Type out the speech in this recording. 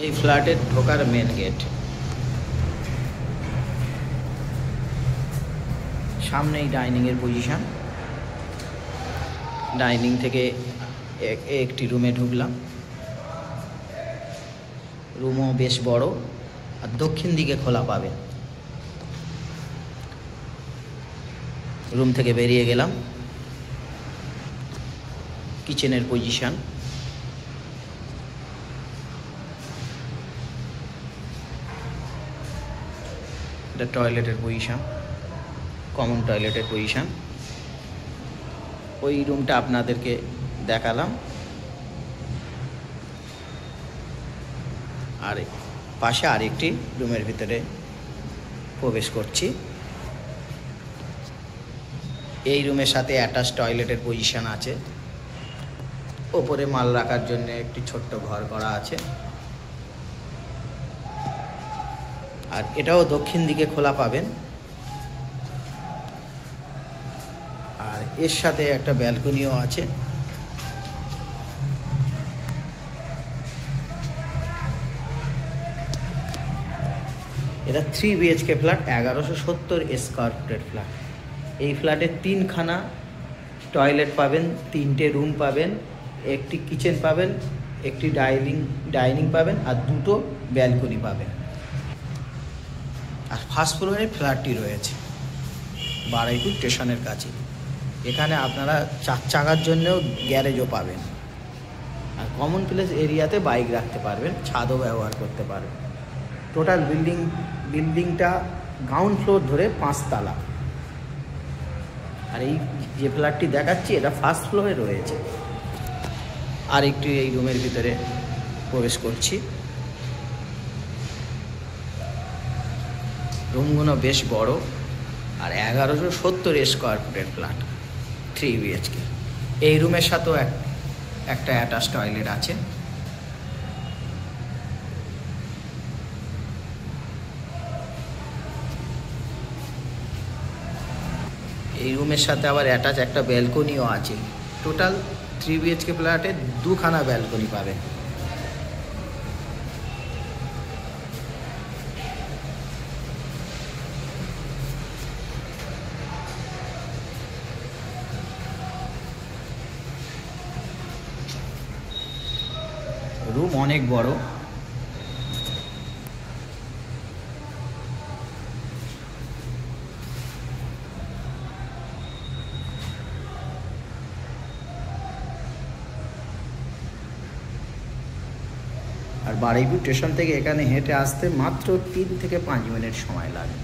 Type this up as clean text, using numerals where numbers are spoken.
এই ফ্ল্যাটের ঢোকার মেন গেট, সামনেই ডাইনিংয়ের পজিশন। ডাইনিং থেকে একটি রুমে ঢুকলাম। রুমও বেশ বড় আর দক্ষিণ দিকে খোলা পাবেন। রুম থেকে বেরিয়ে গেলাম। কিচেনের পজিশন, এটা টয়লেটের পজিশন, কমন টয়লেটের পজিশন। ওই রুমটা আপনাদেরকে দেখালাম। আর পাশে আরেকটি রুমের ভিতরে প্রবেশ করছি। এই রুমের সাথে অ্যাটাচ টয়লেটের পজিশন আছে। ওপরে মাল রাখার জন্য একটি ছোট্ট ঘর করা আছে। আর এটাও দক্ষিণ দিকে খোলা পাবেন। আর এর সাথে একটা ব্যালকনিও আছে। এটা 3 BHK ফ্ল্যাট, 1170 স্কোয়ার ফুটের ফ্ল্যাট। এই ফ্ল্যাটে 3খানা টয়লেট পাবেন, 3টে রুম পাবেন, একটি কিচেন পাবেন, একটি ডাইনিং পাবেন আর 2টো ব্যালকনি পাবেন। আর ফার্স্ট ফ্লোরে ফ্ল্যাটটি রয়েছে বারুইপুর স্টেশনের কাছে। এখানে আপনারা 4 চাকার জন্যও গ্যারেজও পাবেন। আর কমন প্লেস এরিয়াতে বাইক রাখতে পারবেন, ছাদও ব্যবহার করতে পারবেন। টোটাল বিল্ডিংটা গ্রাউন্ড ফ্লোর ধরে 5 তলা। আর এই যে ফ্ল্যাটটি দেখাচ্ছি এটা ফার্স্ট ফ্লোরে রয়েছে। আর একটু এই রুমের ভিতরে প্রবেশ করছি। রুমগুলো বেশ বড় আর 1170 স্কোয়ার ফুটের ফ্ল্যাট, 3 BHK। এই রুমের সাথেও একটা অ্যাটাচ টয়লেট আছে। এই রুমের সাথে আবার অ্যাটাচ একটা ব্যালকনিও আছে। টোটাল 3 BHK ফ্ল্যাটে 2খানা ব্যালকনি পাবেন। রুম অনেক বড়। আর বারুইপুর স্টেশন থেকে এখানে হেঁটে আসতে মাত্র 3 থেকে 5 মিনিট সময় লাগে।